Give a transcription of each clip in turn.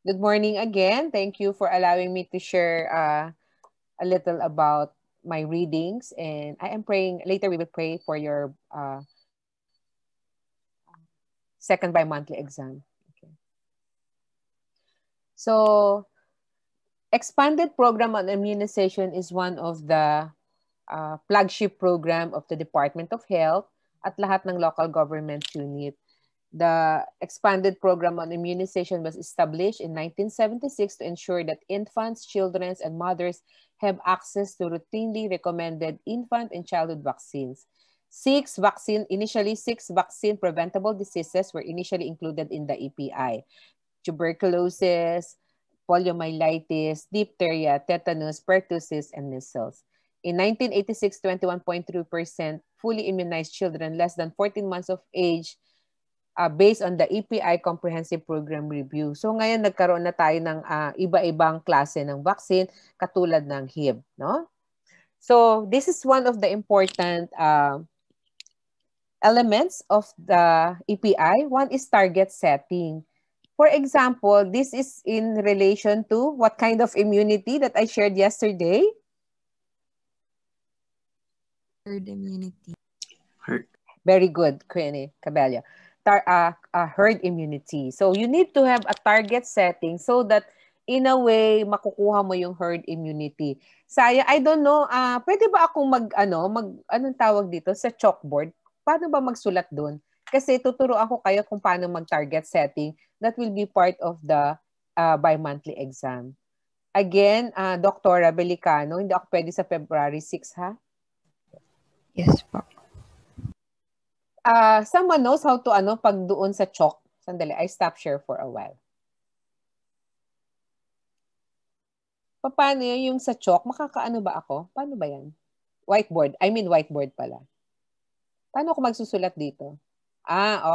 Good morning again. Thank you for allowing me to share a little about my readings. And I am praying, later we will pray for your second bi-monthly exam. Okay. So, expanded program on immunization is one of the flagship program of the Department of Health at lahat ng local government unit. The expanded program on immunization was established in 1976 to ensure that infants, children, and mothers have access to routinely recommended infant and childhood vaccines. Initially six vaccine preventable diseases were initially included in the EPI. Tuberculosis, poliomyelitis, diphtheria, tetanus, pertussis, and measles. In 1986, 21.3% fully immunized children less than 14 months of age based on the EPI Comprehensive Program Review. So ngayon nagkaroon na tayo ng iba-ibang klase ng vaccine katulad ng HIV, no? So this is one of the important elements of the EPI. One is target setting. For example, this is in relation to what kind of immunity that I shared yesterday? Herd immunity. Very good, Queenie Cabello. Herd immunity. So you need to have a target setting so that in a way makukuha mo yung herd immunity. Saya, I don't know, pwede ba akong anong tawag dito sa chalkboard? Paano ba magsulat doon? Kasi tuturo ako kayo kung paano mag-target setting. That will be part of the bi-monthly exam. Again, Dr. Belicano, hindi ako pwede sa February 6, ha? Yes po. Someone knows how to pag doon sa chalk? Sandali, I stop share for a while. Paano yung sa chalk? Makakaano ba ako? Paano ba yan? Whiteboard. I mean whiteboard pala. Paano ako magsusulat dito?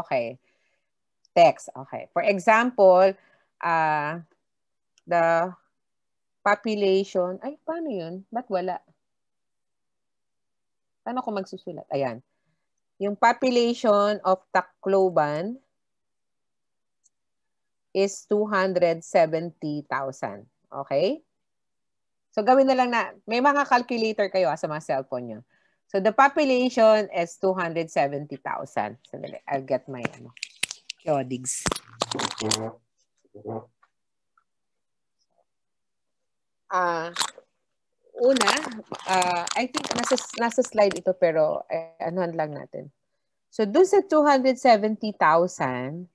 Okay. Text. Okay. For example, the population. Ay, paano yun? Ba't wala? Paano ako magsusulat? Ayan. Yung population of Tacloban is 270,000. Okay? So, gawin na lang na, may mga calculator kayo sa mga cellphone nyo. So, the population is 270,000. Sandali, I'll get my Codigs. Una, I think nasa slide ito pero anuhan lang natin. So, dun sa 270,000,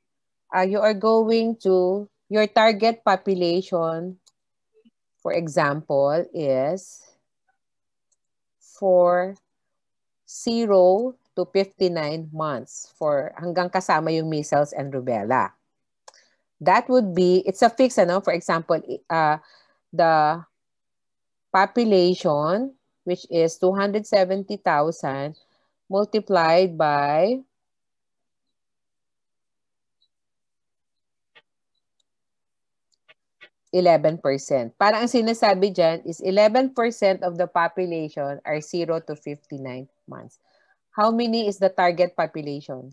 you are going to, your target population, for example, is for 0 to 59 months for hanggang kasama yung measles and rubella. That would be, it's a fix, for example, the population, which is 270,000 multiplied by 11%. Parang ang sinasabi dyan is 11% of the population are 0 to 59 months. How many is the target population?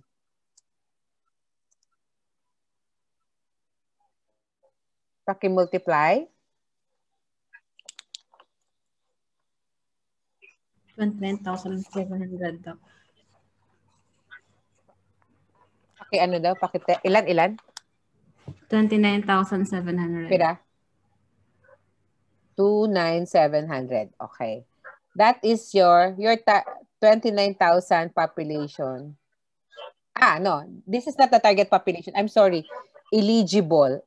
Paki-multiply. 29,700 daw. Ano daw? Ilan? 29,700. Pira? 29,700. Okay. That is your 29,000 population. No. This is not the target population. I'm sorry. Eligible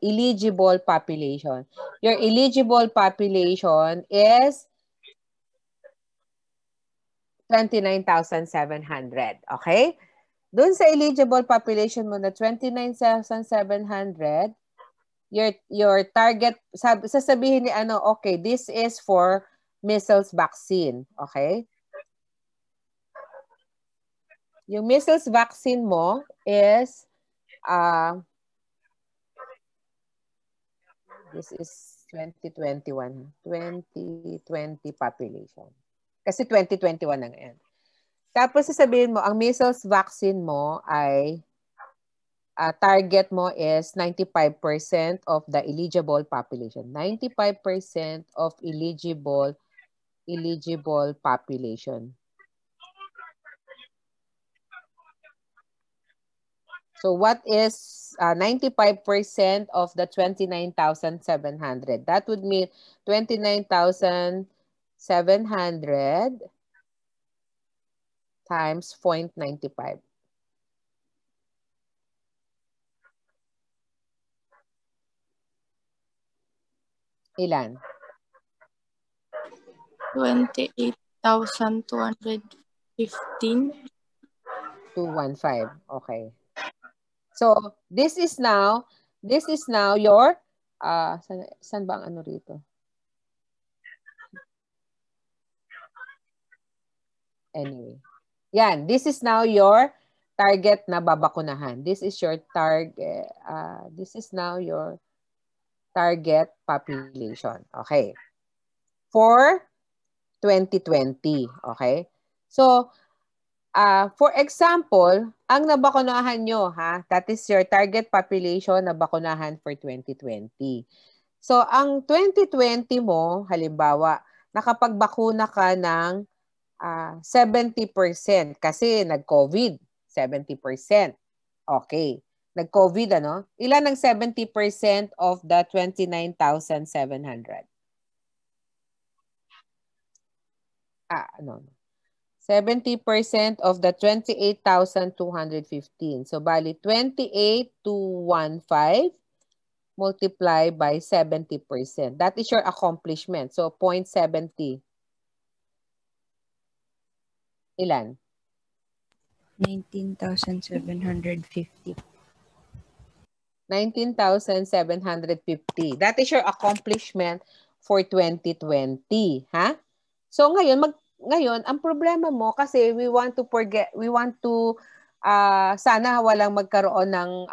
population. Your eligible population is 29,700. Okay? Doon sa eligible population mo na 29,700, your target, sasabihin ni okay, this is for measles vaccine. Okay? Yung measles vaccine mo is this is 2021. 2020 population. Kasi 2021 na ngayon. Tapos sasabihin mo, ang measles vaccine mo ay target mo is 95% of the eligible population. 95% of eligible population. So what is 95% of the 29,700? That would mean 29,700 times 0.95. Ilan? 28,215. 215. Okay. So, this is now your, saan ba ang ano rito? Anyway. Yan, this is now your target na babakunahan. This is your target, this is now your target population. Okay. For 2020. Okay. So, for example, ang nabakunahan nyo, that is your target population na bakunahan for 2020. So, ang 2020 mo, halimbawa, nakapagbakuna ka ng 70% kasi nag-COVID, 70%. Okay. Nag-COVID, ano? Ilan ang 70% of the 29,700? No. 70% of the 28,215. So, bali, 28,215 multiply by 70%. That is your accomplishment. So, 0.70. Ilan? 19,750. 19,750. That is your accomplishment for 2020. Ha? So, ngayon, ang problema mo kasi we want to sana walang magkaroon ng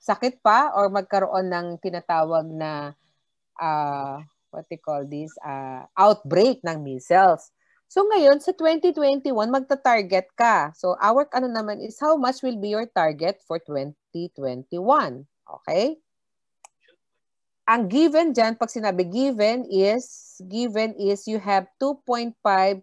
sakit pa or magkaroon ng tinatawag na what they call this, outbreak ng measles. So ngayon, sa 2021, magta-target ka. So our ano naman is how much will be your target for 2021? Okay? Ang given dyan, pag sinabi given is you have 2.5%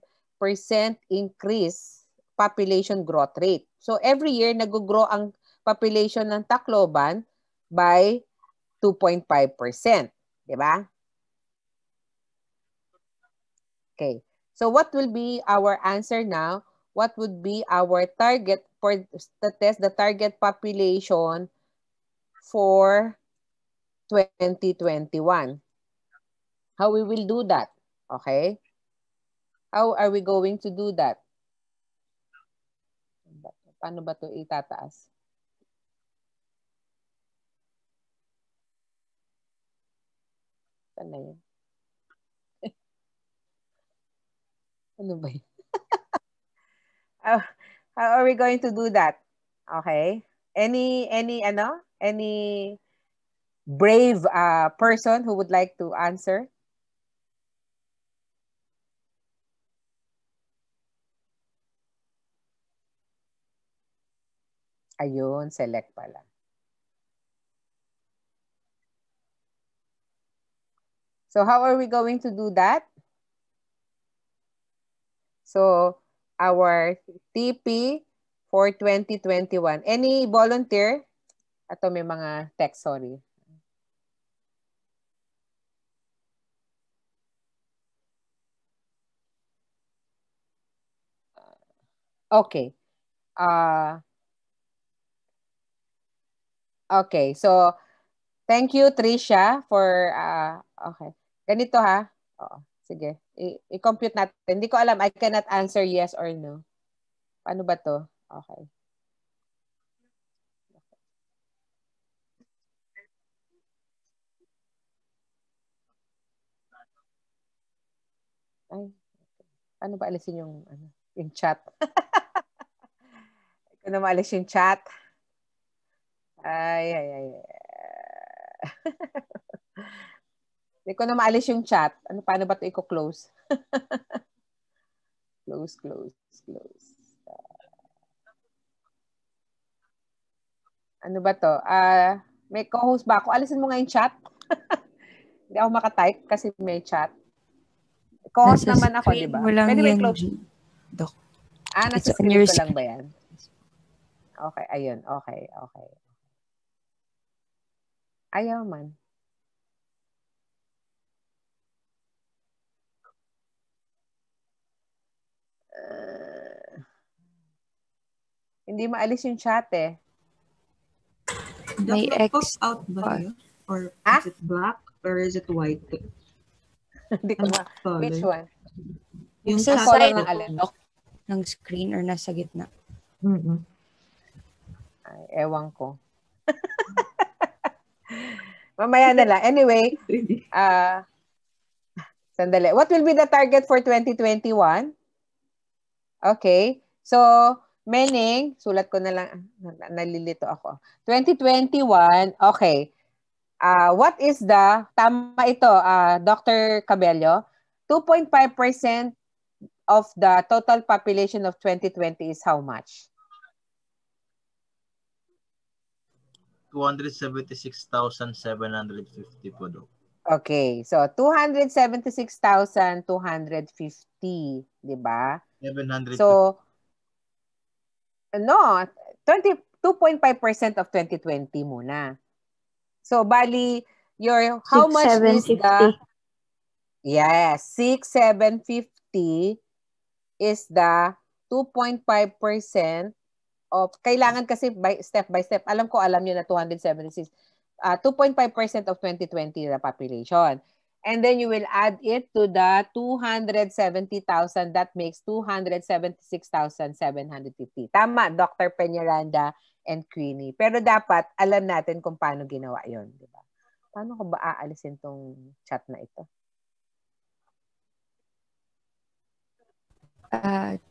increase population growth rate. So every year, nag-grow ang population ng Tacloban by 2.5%. Diba? Okay. So what will be our answer now? What would be our target for the test, the target population for 2021? How we will do that? Okay? How are we going to do that? Paano ba ito itataas? Saan na yun? Ano ba yun? How are we going to do that? Okay? Any brave person who would like to answer? Ayun, select pala. So how are we going to do that? So our TP for 2021. Any volunteer? Ato may mga text, sorry. Okay. Okay, so thank you, Trisha, for, okay. Ganito ha. Oo, sige. I-compute natin. Hindi ko alam. I cannot answer yes or no. Paano ba to? Okay. Ay, paano ba alisin yung, yung chat? Ikaw na maalis yung chat. Ay. Hindi ko na maalis yung chat. Paano ba ito i-close? Close. Ano ba to? May co-host ba ako? Alisin mo nga yung chat. Hindi ako makatype kasi may chat. Co-host Nasa naman ako, di screen ba? mo lang Pwede ba yan, i-close? Doc. Nasa It's on screen your ko lang ba screen. yan? Okay, ayun. Okay. Ayaw man. Hindi maalis yung chat eh. May Doc, pop X. out ba yun? Or Ah? is it black? Or is it white? Hindi ko ma... Which one? Yung Sa chat color side ng alin? ng screen or nasa gitna? Ay, ewan ko. Mamaya na lang. Anyway, sandali. What will be the target for 2021? Okay. So, meaning, sulat ko na lang, nalilito ako. 2021, okay. What is the, tama ito, Dr. Cabello, 2.5% of the total population of 2020 is how much? 276,750 po do. Okay. So, 276,250, di ba? 750. So, no, 2.5% of 2020 muna. So, bali, how much is the... Yes, 6,750 is the 2.5% of... Kailangan kasi by step. Alam nyo na 276. 2.5% of 2020 the population. And then you will add it to the 270,000. That makes 276,750. Tama, Dr. Peñaranda and Queenie. Pero dapat alam natin kung paano ginawa yon, di ba? Paano ko ba aalisin tong chat na ito?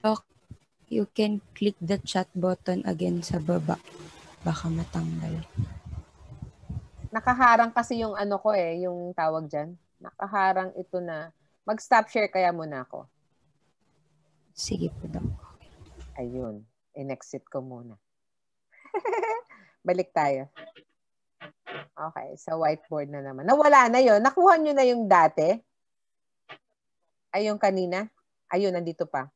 Doc, you can click the chat button again sa baba. Baka matanggal. Nakaharang kasi yung ano ko eh, yung tawag dyan. Nakaharang ito na. Mag-stop share kaya muna ako. Sige po, Doc. Ayun. In-exit ko muna. Balik tayo. Okay. Sa whiteboard na naman. Nawala na yon. Nakuha nyo na yung dati? Ay, yung kanina? Ayun, nandito pa.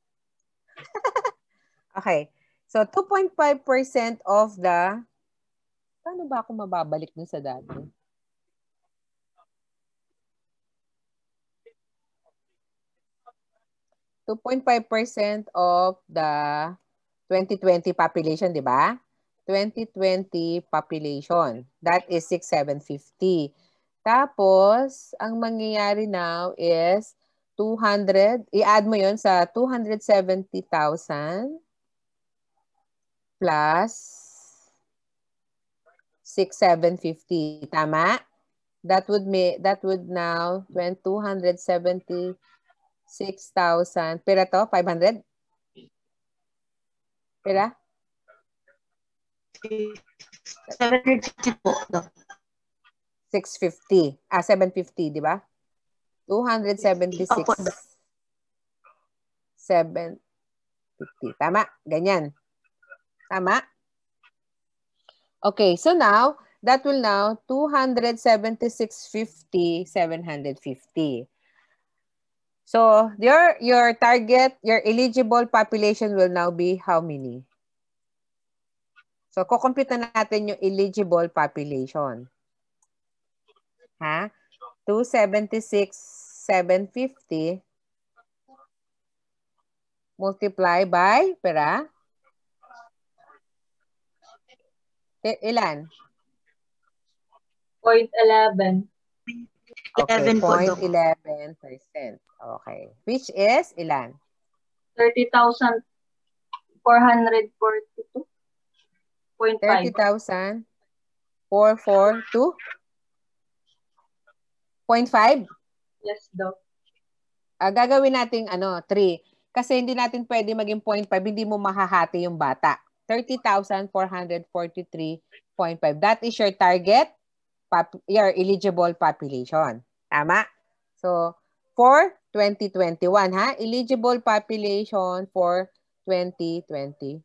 Okay. So, 2.5% of the... Paano ba ako mababalik dun sa dati? .5% of the 2020 population, di ba? 2020 population. That is 6,750. Tapos, ang mangyayari now is 200. I-add mo yon sa 270,000 plus 6,750. Tama? That would now 276,000. Pera to? 500? Pera? 750 po. 650. 750, di ba? 276. Opo. 750. Tama? Ganyan. Tama? Okay, so now, that will now 276,50, 750. So, your target, your eligible population will now be how many? So, kukompute na natin yung eligible population. Ha? 276,750 multiply by, pera? Ilan? 0.11. Okay, 11 po, 0.11%. Okay. Which is ilan? 30,442.5. 30,442.5? Yes, Doc. Gagawin nating 3. Kasi hindi natin pwede maging 0.5, hindi mo mahahati yung bata. 30,443.5. That is your target, your eligible population. Tama? So, for 2021, ha? Eligible population for 2021.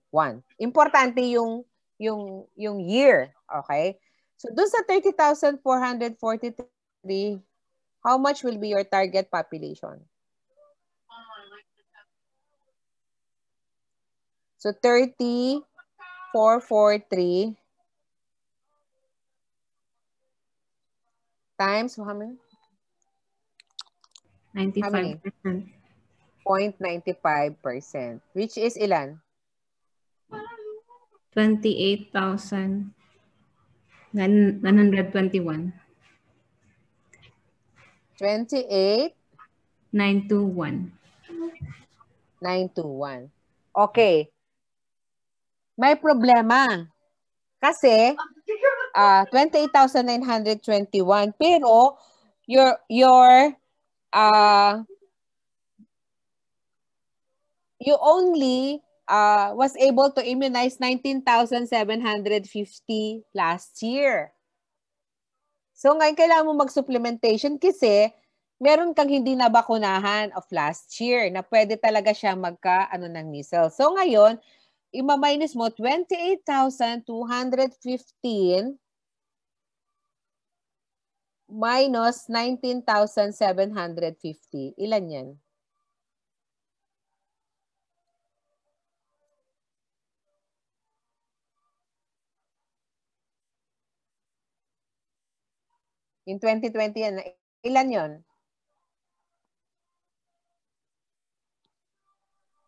Importante yung yung year. Okay? So, dun sa 30,443, how much will be your target population? So, 30,443 times how many? 95%. 0.95%, which is ilan? 28,921. 28,921. 921. Okay. May problema. Kasi, 28,921. Pero, you only was able to immunize 19,750 last year. So ngayon kailangan mo mag-supplementation kasi meron kang hindi nabakunahan of last year na pwede talaga siya ng measles. So ngayon, ima-minus mo 28,215 minus 19,750. Ilan yan? In 2020 yan. Ilan yon?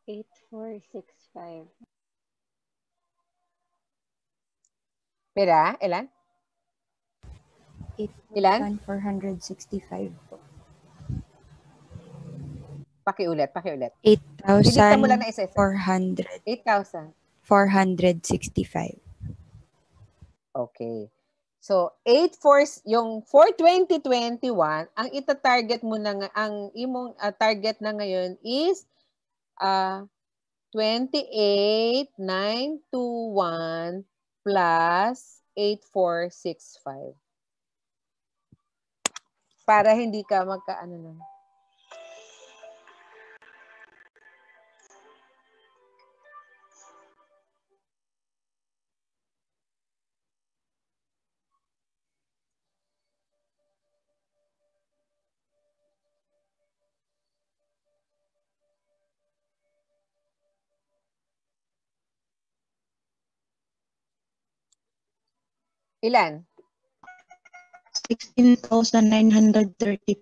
8,465. Pera? Ilan? Ilan? 8,465 po. Pakiulit. Iligtan mo lang na isa-isa. 8,400. 8,000. 465. Okay. So, for 2021, ang ita-target mo na ang imong target na ngayon is 28,921 plus 8,465. Para hindi ka magkaano na. Ilan? 16,930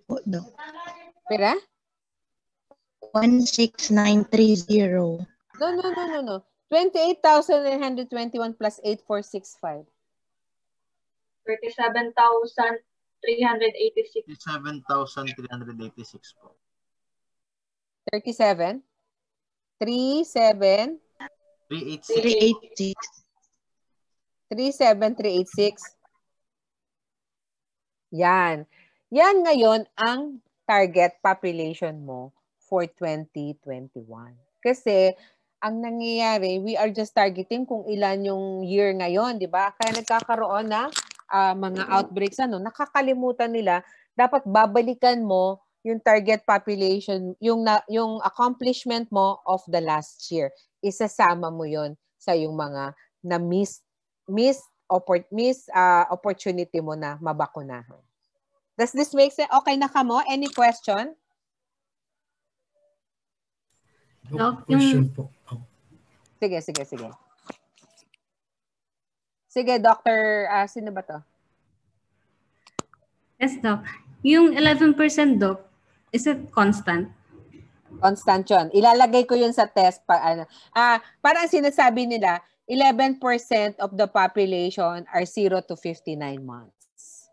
po, Dok. Pera? 16,930. No. 28,921 plus 8,465. 37,386. 37,386 po. 37? 37? 386. 37386. Yan. Yan ngayon ang target population mo for 2021. Kasi ang nangyayari, we are just targeting kung ilan yung year ngayon, di ba? Kaya nagkakaroon ng mga outbreaks, nakakalimutan nila, dapat babalikan mo yung target population, yung accomplishment mo of the last year. Isasama mo yon sa yung mga na-miss opportunity mo na mabakunahan. Does this make sense? Okay na ka mo? Any question? Question po. Sige. Sige, Dr. Sino ba to? Yes, Doc. Yung 11%, Doc, is it constant? Constant yun. Ilalagay ko yun sa test. Parang sinasabi nila, 11% of the population are 0 to 59 months.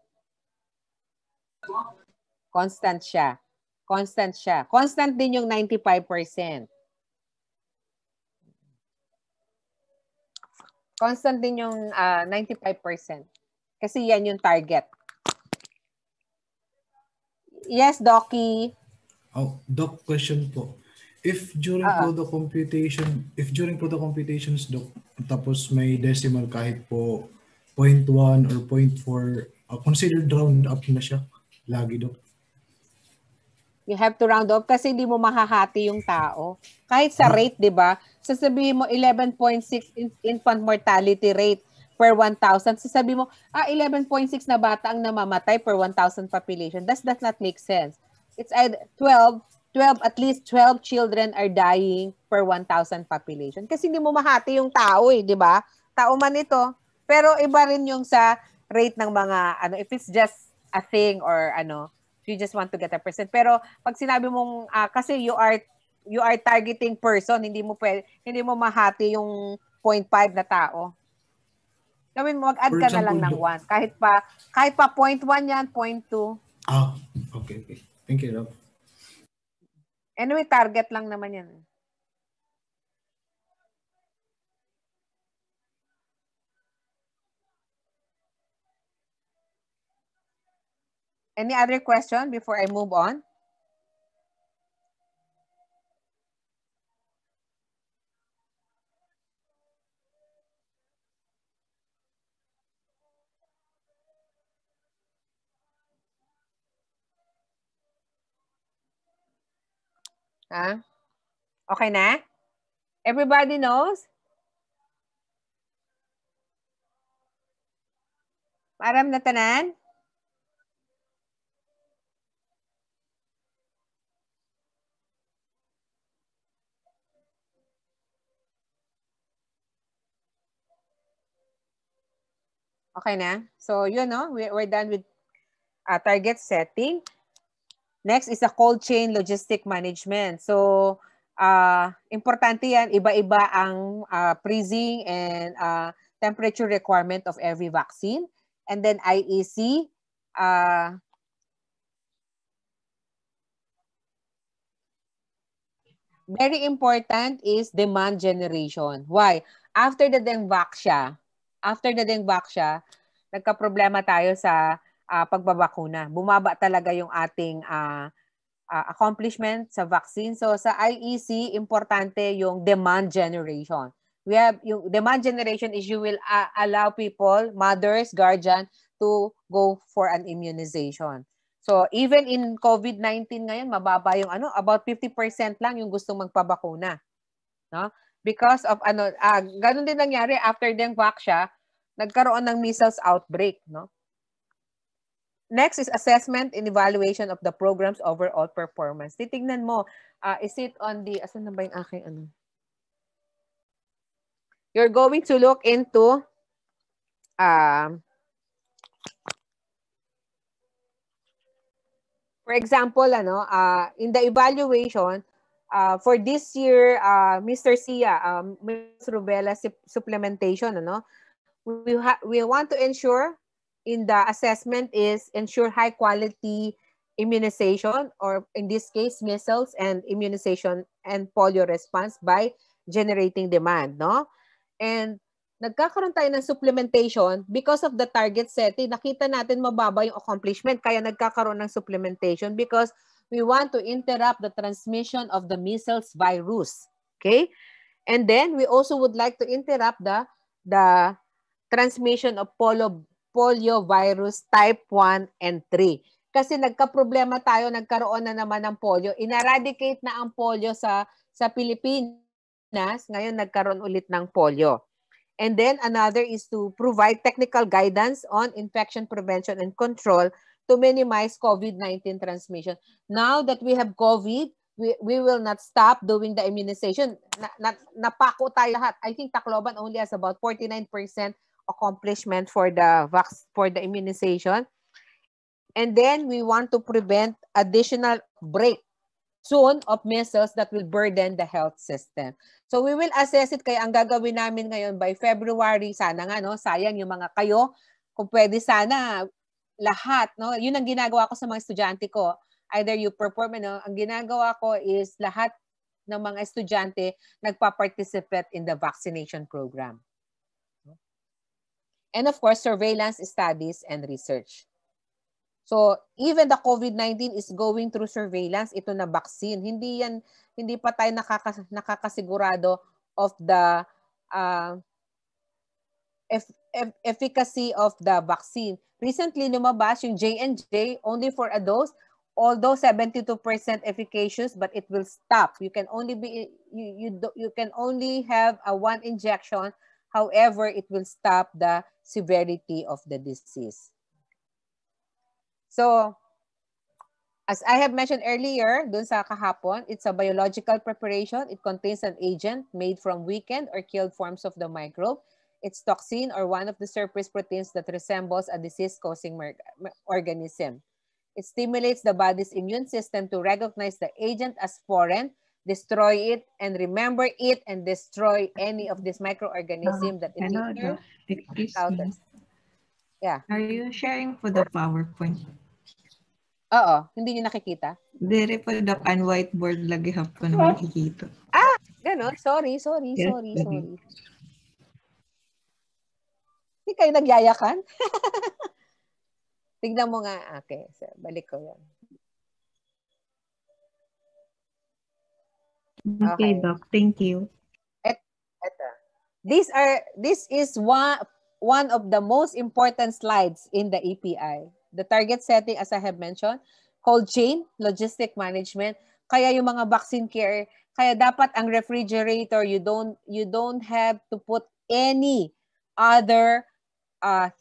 Constant siya. Constant din yung 95%. Constant din yung 95%. Kasi yan yung target. Yes, Docky. Doc, question po. If during po the computations, Doc, tapos may decimal kahit po 0.1 or 0.4, considered round up na siya lagi, Doc? You have to round off kasi hindi mo mahahati yung tao. Kahit sa rate, di ba? Sasabihin mo 11.6 infant mortality rate per 1,000. Sasabihin mo, 11.6 na bata ang namamatay per 1,000 population. Does not make sense. It's either 12, at least 12 children are dying per 1,000 population. Kasi hindi mo mahati yung tao di ba? Tao man ito. Pero iba rin yung sa rate ng mga, if it's just a thing or you just want to get a percent. Pero pag sinabi mong kasi you are targeting person, hindi mo mahati yung 0.5 na tao. Gawin mo, mag-add ka na lang ng 1. Kahit pa 0.1 yan, 0.2. Okay. Thank you, Doc. Anyway, target lang naman yan. Any other question before I move on? Okay na? Everybody knows? Aram na tanan? Okay na? So, we're done with target setting. Next is a cold chain logistic management. So, importante yan. Iba-iba ang freezing and temperature requirement of every vaccine. And then IEC, very important is demand generation. Why? After the Dengvaxia, nagka-problema tayo sa pagbabakuna. Bumaba talaga yung ating accomplishment sa vaccine. So sa IEC, importante yung demand generation. We have yung demand generation is you will allow people, mothers, guardian to go for an immunization. So even in COVID-19 ngayon, mababa yung about 50% lang yung gustong magpabakuna. No? Because of ganun din nangyari after Dengvaxia, nagkaroon ng measles outbreak, no? Next is assessment and evaluation of the program's overall performance. Titingnan mo, is it on the, asan na ba yung aking You're going to look into for example, in the evaluation, for this year, Mr. Sia, rubella supplementation, we want to ensure in the assessment is ensure high quality immunization, or in this case, measles and immunization and polio response by generating demand, no? And nagkakaroon tayo ng supplementation because of the target setting. Nakita natin mababa yung accomplishment, kaya nagkakaroon ng supplementation because we want to interrupt the transmission of the measles virus. Okay? And then we also would like to interrupt the transmission of polio virus type 1 and 3. Kasi nagka-problema tayo, nagkaroon na naman ng polio. Ineradicate na ang polio sa Pilipinas. Ngayon nagkaroon ulit ng polio. And then another is to provide technical guidance on infection prevention and control to minimize COVID-19 transmission. Now that we have COVID, we will not stop doing the immunization. Napako tayo lahat. I think Tacloban only has about 49% accomplishment for the immunization. And then we want to prevent additional break soon of measles that will burden the health system. So we will assess it, kaya ang gagawin namin ngayon by February, sana nga, sayang yung mga kayo, kung pwede sana lahat, yun ang ginagawa ko sa mga estudyante ko. Either you perform, ang ginagawa ko is lahat ng mga estudyante nagpa-participate in the vaccination program. And of course, surveillance studies and research. So, even the COVID-19 is going through surveillance, ito na vaccine. Hindi pa tayo nakakasigurado of the efficacy of the vaccine. Recently, lumabas yung J&J only for a dose. although 72% efficacious, but it will stop. You can only you can only have a one injection. However, it will stop the severity of the disease. So, as I have mentioned earlier, dun sa kahapon, it's a biological preparation. It contains an agent made from weakened or killed forms of the microbe. It's toxin or one of the surface proteins that resembles a disease-causing organism. It stimulates the body's immune system to recognize the agent as foreign, destroy it, and remember it, and destroy any of this microorganism that it Hello, later Doc. Excuse me. encounters. Yeah. Are you sharing for the PowerPoint? Oo. Hindi nyo nakikita? Dire po, Doc, ang whiteboard lagi hapon na makikita. Ah! Ganon. Sorry. Yes, lagi. Hindi kayo nagyayakan? Tignan mo nga. Okay. So, balik ko yan. Okay, Doc. Thank you. Ito. This is one of the most important slides in the API. The target setting, as I have mentioned, cold chain, logistic management. Kaya yung mga vaccine care, kaya dapat ang refrigerator, you don't have to put any other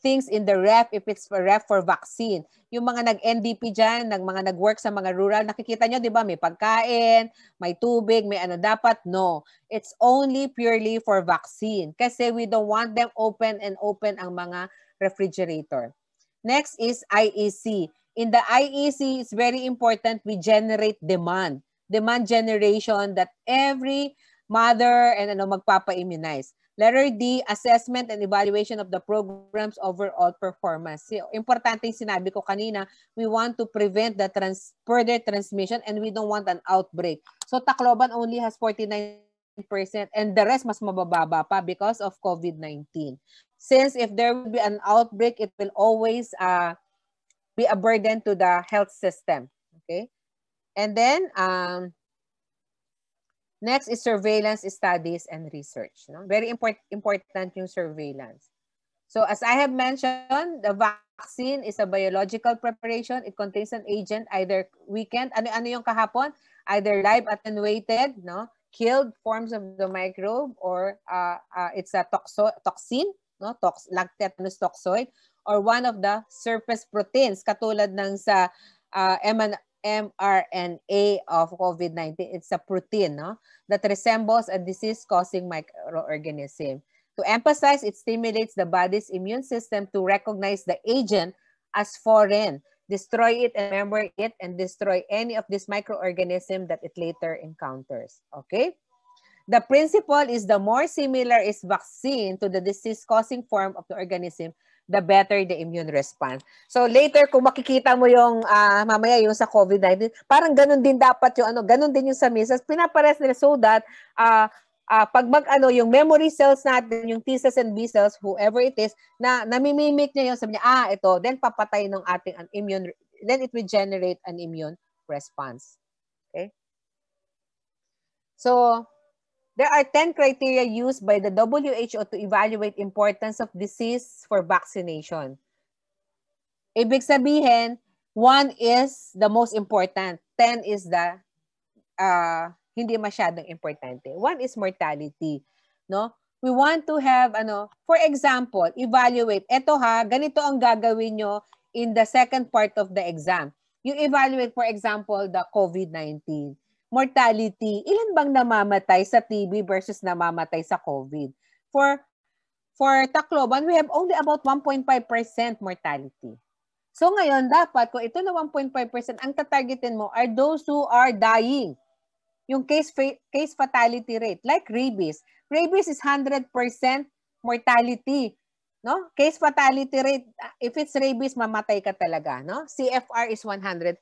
things in the ref if it's for ref for vaccine. Yung mga nag-NDP dyan, mga nag-work sa mga rural, nakikita nyo, di ba, may pagkain, may tubig, may ano, dapat no. It's only purely for vaccine kasi we don't want them open ang mga refrigerator. Next is IEC. In the IEC, it's very important we generate demand. Demand generation that every mother and magpapa-immunize. Letter D, assessment and evaluation of the program's overall performance. Importante yung sinabi ko kanina, we want to prevent the further transmission and we don't want an outbreak. So Tacloban only has 49% and the rest mas mabababa pa because of COVID-19. Since if there will be an outbreak, it will always be a burden to the health system. Okay? And then, next is surveillance studies and research. No? Very important yung surveillance. So as I have mentioned, the vaccine is a biological preparation. It contains an agent either weakened, ano yung kahapon? Either live attenuated, no? Killed forms of the microbe, or it's a toxin, no? Tetanus toxoid, or one of the surface proteins, katulad ng sa MRNA of COVID-19. It's a protein, no, that resembles a disease-causing microorganism. To emphasize, it stimulates the body's immune system to recognize the agent as foreign, destroy it and remember it, and destroy any of this microorganism that it later encounters. Okay? The principle is the more similar is vaccine to the disease-causing form of the organism, the better the immune response. So later, kung makikita mo yung mamaya yung sa COVID-19, parang ganun din dapat yung ganun din yung sa measles. Pinapares nila so that pag yung memory cells natin, yung T cells and B cells, whoever it is, na namimimik niya yung sabi niya, ito, then papatay ng ating immune, then it will generate an immune response. Okay? So, there are 10 criteria used by the WHO to evaluate importance of disease for vaccination. Ibig sabihin, 1 is the most important. 10 is the hindi masyadong importante. 1 is mortality. No? We want to have, for example, evaluate. Ito ganito ang gagawin nyo in the second part of the exam. You evaluate, for example, the COVID-19. Mortality, ilan bang namamatay sa TB versus namamatay sa COVID? For Tacloban, we have only about 1.5% mortality. So ngayon, dapat kung ito na 1.5%, ang tatargetin mo are those who are dying. Yung case fatality rate, like rabies. Rabies is 100% mortality. No? Case fatality rate, if it's rabies, mamatay ka talaga. No? CFR is 100%.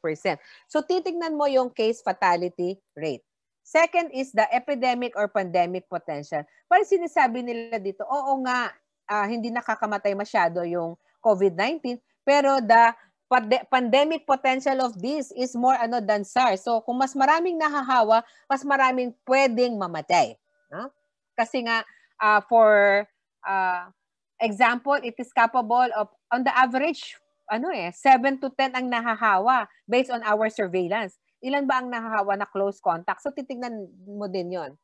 So, titignan mo yung case fatality rate. Second is the epidemic or pandemic potential. Parang sinasabi nila dito, oo nga, hindi nakakamatay masyado yung COVID-19, pero the pandemic potential of this is more than SARS. So, kung mas maraming nahahawa, mas maraming pwedeng mamatay. No? Kasi nga, for example, it is capable of, on the average 7 to 10 ang nahahawa based on our surveillance. Ilan ba ang nahahawa na close contact? So titignan mo din yon.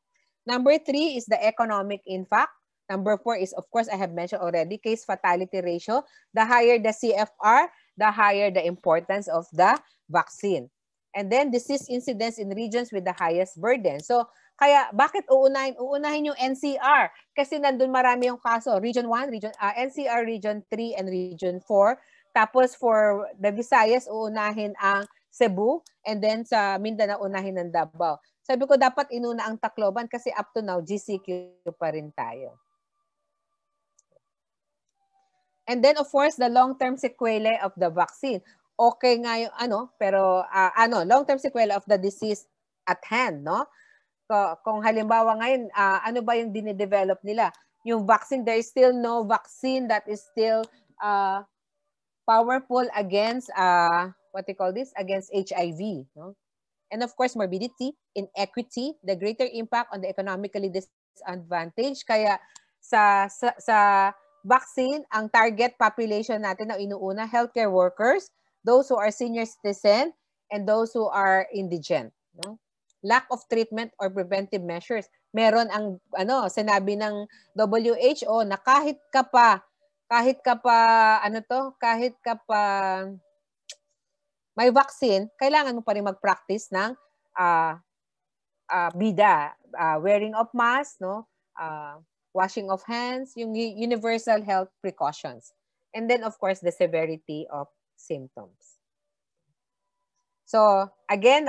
Number 3 is the economic impact. Number 4 is, of course, I have mentioned already, case fatality ratio. The higher the CFR, the higher the importance of the vaccine. And then disease incidence in regions with the highest burden. So kaya bakit uunahin? Uunahin yung NCR kasi nandun marami yung kaso. Region 1, NCR Region 3 and Region 4. Tapos for the Visayas, uunahin ang Cebu, and then sa Mindanao, unahin ng Davao. Sabi ko, dapat inuna ang Tacloban kasi up to now, GCQ pa rin tayo. And then, of course, the long-term sequelae of the vaccine. Okay nga yung pero long-term sequelae of the disease at hand, no? Kung halimbawa ngayon, ano ba yung dinidevelop nila? Yung vaccine, there is still no vaccine that is still powerful against against HIV, no? And of course, morbidity, inequity, the greater impact on the economically disadvantaged. Kaya sa vaccine, ang target population natin na inuuna, healthcare workers, those who are senior citizen, and those who are indigent, no? Lack of treatment or preventive measures. Meron ang sinabi ng WHO na kahit ka pa may vaccine, kailangan mo pa rin mag-practice ng wearing of mask, no? Washing of hands, yung universal health precautions. And then of course the severity of symptoms. So again,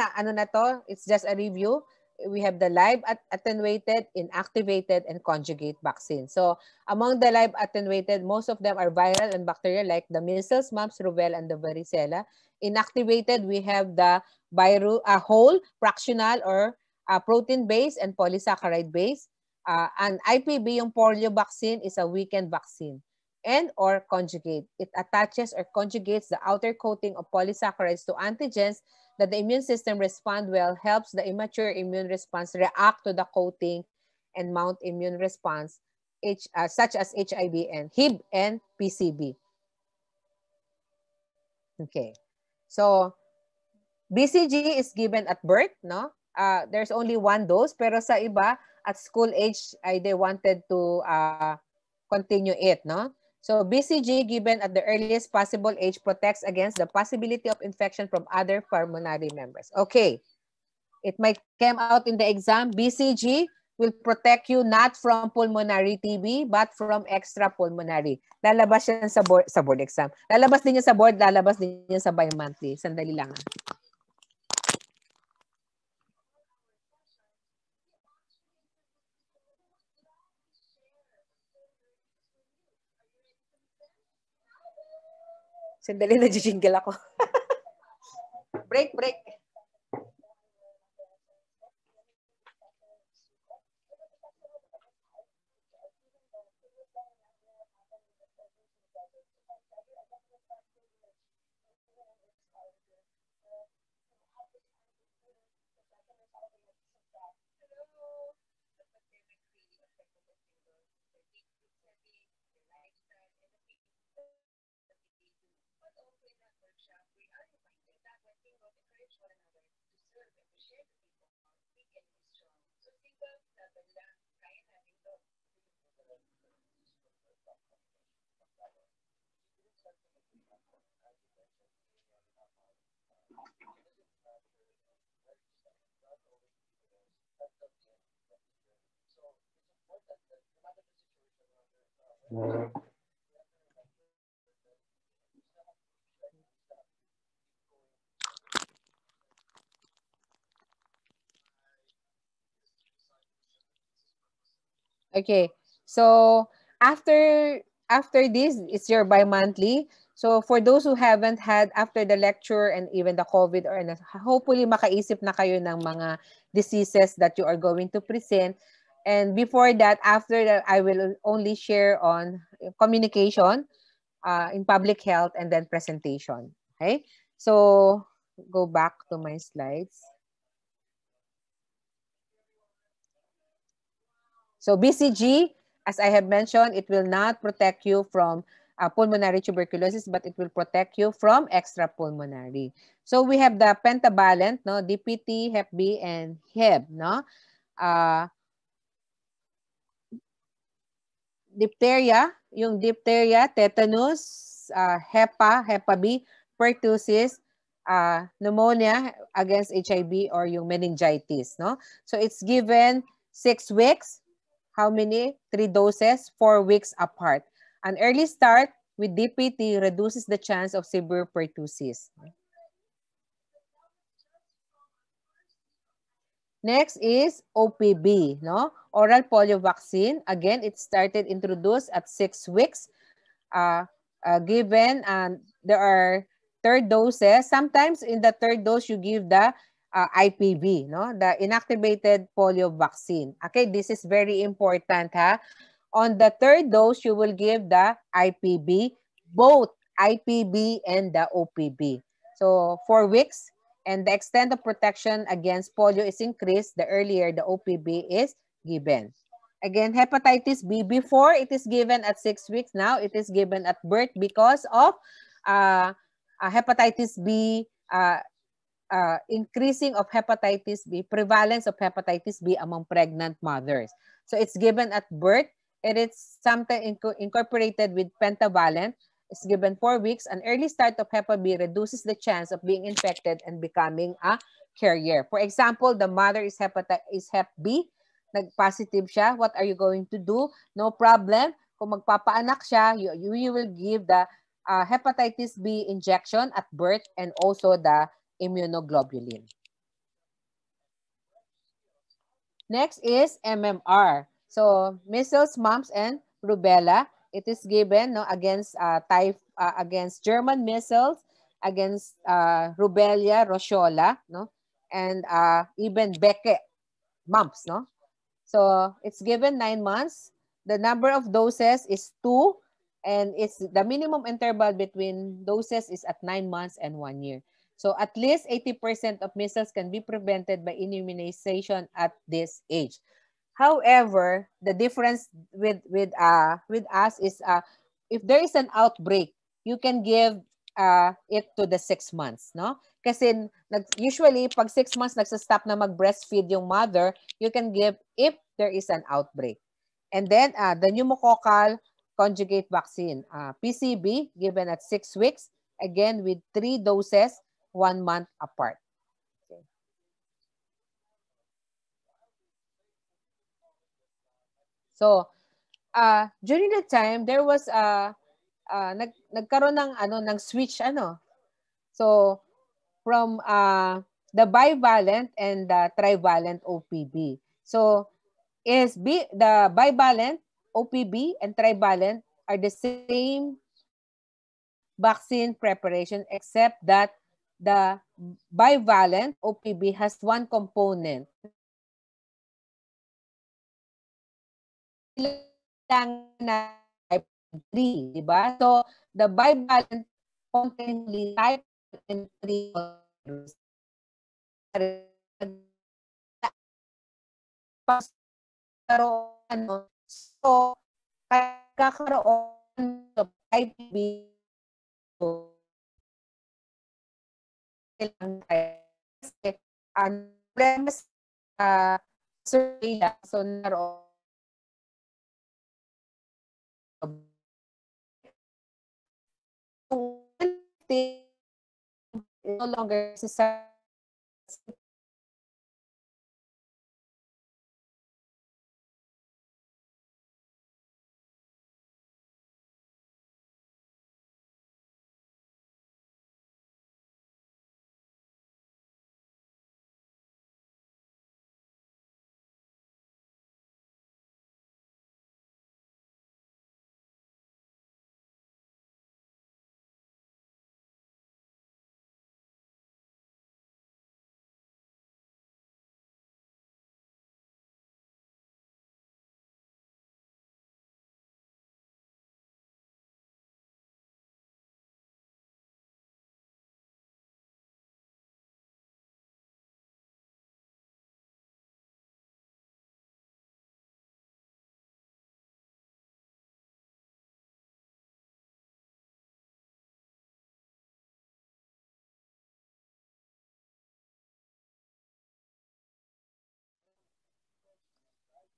it's just a review. We have the live attenuated, inactivated, and conjugate vaccine. So among the live attenuated, most of them are viral and bacterial like the measles, mumps, rubella, and the varicella. Inactivated, we have the whole, fractional, or protein-based and polysaccharide-based. And IPB, yung polio vaccine, is a weakened vaccine. And or conjugate. It attaches or conjugates the outer coating of polysaccharides to antigens that the immune system respond well, helps the immature immune response react to the coating and mount immune response, such as HIV and HIV and PCB. Okay. So, BCG is given at birth, no? There's only one dose, pero sa iba, at school age, they wanted to continue it, no? So BCG given at the earliest possible age protects against the possibility of infection from other pulmonary members. Okay. It might come out in the exam. BCG will protect you not from pulmonary TB but from extrapulmonary. Lalabas yan sa board exam. Lalabas din yan sa board, lalabas din yan sa bi-monthly. Sandali lang. Sandali, nag-jingle ako. Break. Okay. So after this, it's your bi-monthly. So for those who haven't had after the lecture and even the COVID, or hopefully makaisip na kayo ng mga diseases that you are going to present. And before that, after that, I will only share on communication in public health and then presentation. Okay. So go back to my slides. So BCG, as I have mentioned, it will not protect you from pulmonary tuberculosis, but it will protect you from extrapulmonary. So we have the pentavalent, no, DPT, Hep B, and Hib, no. Diphtheria, yung diphtheria, tetanus, Hepa B, pertussis, pneumonia against HIV, or yung meningitis, no? So it's given 6 weeks. How many? 3 doses, 4 weeks apart. An early start with DPT reduces the chance of severe pertussis. Next is OPB, no? Oral polio vaccine. Again, it started introduced at 6 weeks. Given, and there are 3rd doses. Sometimes in the 3rd dose, you give the IPV, no? The inactivated polio vaccine. Okay, this is very important, ha? On the 3rd dose, you will give the IPV, both IPB and the OPB. So 4 weeks. And the extent of protection against polio is increased the earlier the OPB is given. Again, hepatitis B, before it is given at 6 weeks, now it is given at birth because of hepatitis B, increasing of hepatitis B, prevalence of hepatitis B among pregnant mothers. So it's given at birth. It is sometimes incorporated with pentavalent. Is given 4 weeks. An early start of Hep B reduces the chance of being infected and becoming a carrier. For example, the mother is Hep B, nag-positive siya. What are you going to do? No problem. Kung magpapaanak siya, you will give the hepatitis B injection at birth and also the immunoglobulin. Next is MMR. So, measles, mumps, and rubella. It is given, no, against against German measles, against rubella, rosola, no, and even Becket mumps, no. So it's given 9 months. The number of doses is 2, and it's the minimum interval between doses is at 9 months and 1 year. So at least 80% of measles can be prevented by immunization at this age. However, the difference with us is if there is an outbreak, you can give it to the 6 months, no? Kasi usually pag 6 months nagsa-stop na mag-breastfeed yung mother, you can give if there is an outbreak. And then the pneumococcal conjugate vaccine, PCV, given at 6 weeks, again with 3 doses, 1 month apart. So, during that time, there was nagkaroon ng switch So, from the bivalent and the trivalent OPB. So, the bivalent OPB and trivalent are the same vaccine preparation, except that the bivalent OPB has one component. Na type 3, di ba? So, the bivalent contains type and 3 virus. So, kakaroon ng type B kasi ang problema sa survey so naroon no longer necessary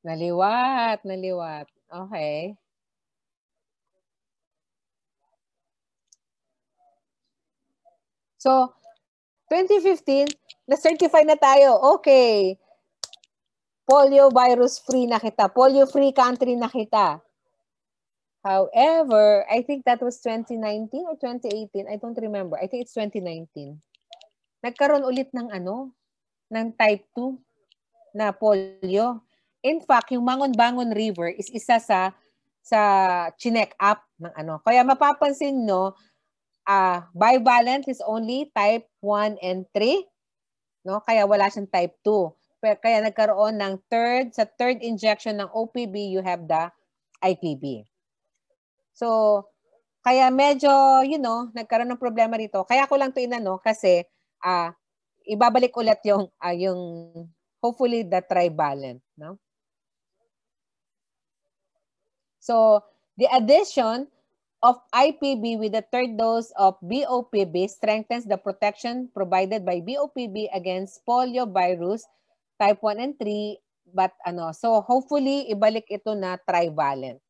Naliwat, naliwat. Okay. So, 2015, na-certify na tayo. Okay. Polio virus free na kita. Polio free country na kita. However, I think that was 2019 or 2018. I don't remember. I think it's 2019. Nagkaroon ulit ng ng type 2 na polio. In fact, yung Mangon-Bangon River is isa sa chinek up ng Kaya mapapansin no, bivalent is only type 1 and 3, no? Kaya wala siyang type 2. Kaya nagkaroon ng third injection ng OPB, you have the IPB. So, kaya medyo, nagkaroon ng problema rito. Kaya ko lang to kasi ibabalik ulit yung hopefully the trivalent, no? So, the addition of IPB with the third dose of BOPB strengthens the protection provided by BOPB against polio virus type 1 and 3, but so hopefully ibalik ito na trivalent.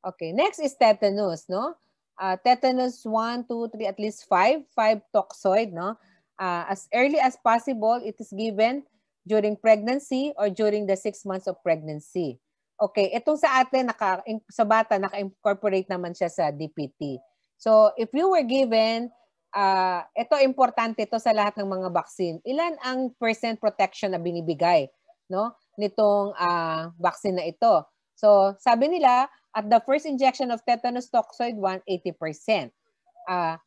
Okay, next is tetanus, no? Tetanus 1, 2, 3, at least 5 toxoid, no? As early as possible, it is given during pregnancy or during the 6 months of pregnancy. Okay, itong sa atin, sa bata, naka-incorporate naman siya sa DPT. So, if you were given, ito importante ito sa lahat ng mga vaccine. Ilan ang percent protection na binibigay, no? Nitong vaccine na ito. So, sabi nila, at the first injection of tetanus toxoid 1, 80%. At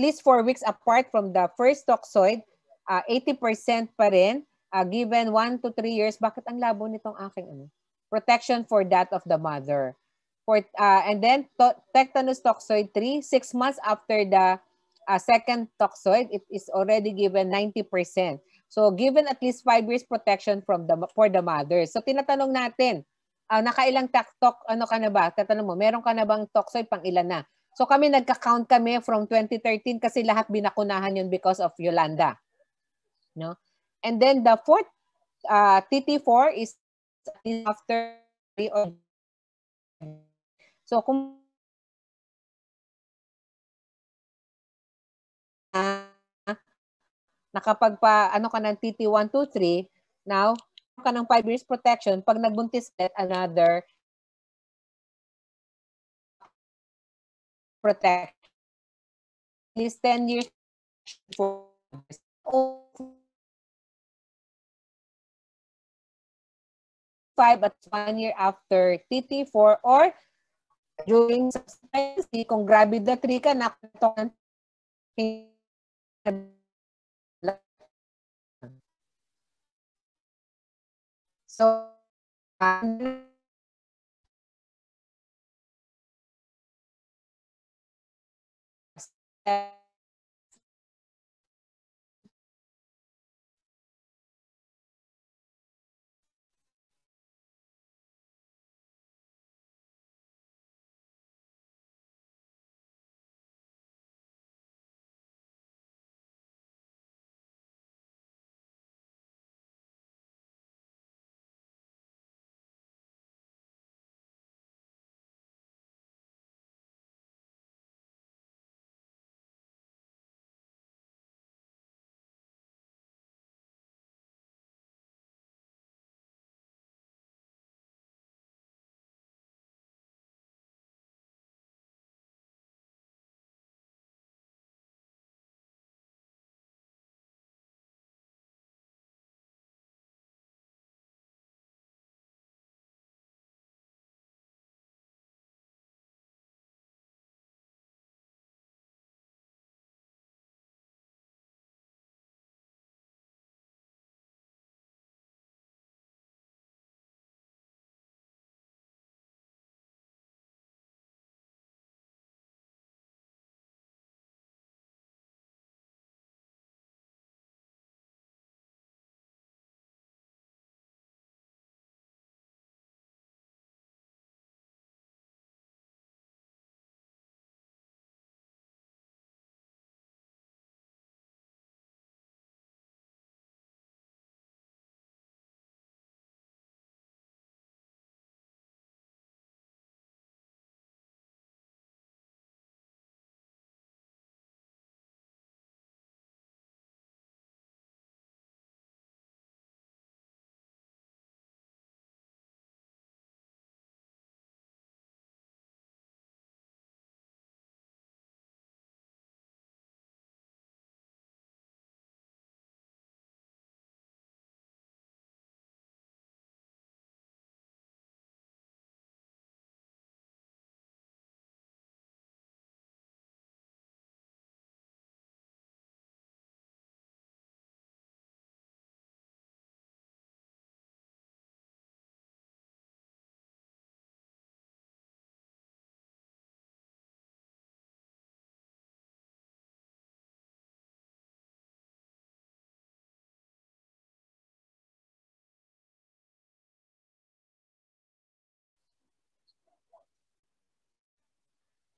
least 4 weeks apart from the first toxoid, 80% pa rin. Given 1 to 3 years, bakit ang labo nitong aking protection for that of the mother. And then tetanus toxoid 3, 6 months after the second toxoid, it is already given 90%. So given at least 5 years protection for the mother. So tinatanong natin, nakailang ka na ba? Tatanong mo, meron ka na bang toxoid pang ilan na? So kami nagka-count kami from 2013 kasi lahat binakunahan yun because of Yolanda. No? And then the fourth TT4 is after so kung nakapagpa ka ng TT1, 2, 3, now ka ng 5 years protection, pag nagbuntis another protection. At least 10 years for 5 at 1 year after TT4 or during pregnancy, kung gravid na 3 ka, so,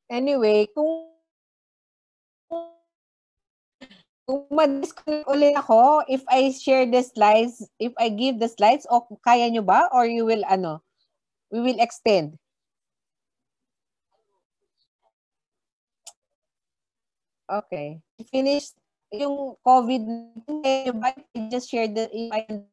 Anyway, kung ma-disconnect ulit ako, if I share the slides, if I give the slides, o kaya nyo ba? Or you will, we will extend? Okay. Finish yung COVID, I just share the, if I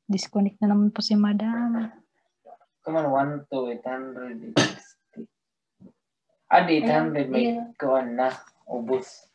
Disconnect na naman po si Madam. Come on, 1 to 860. 800 may kuhan na, ubos.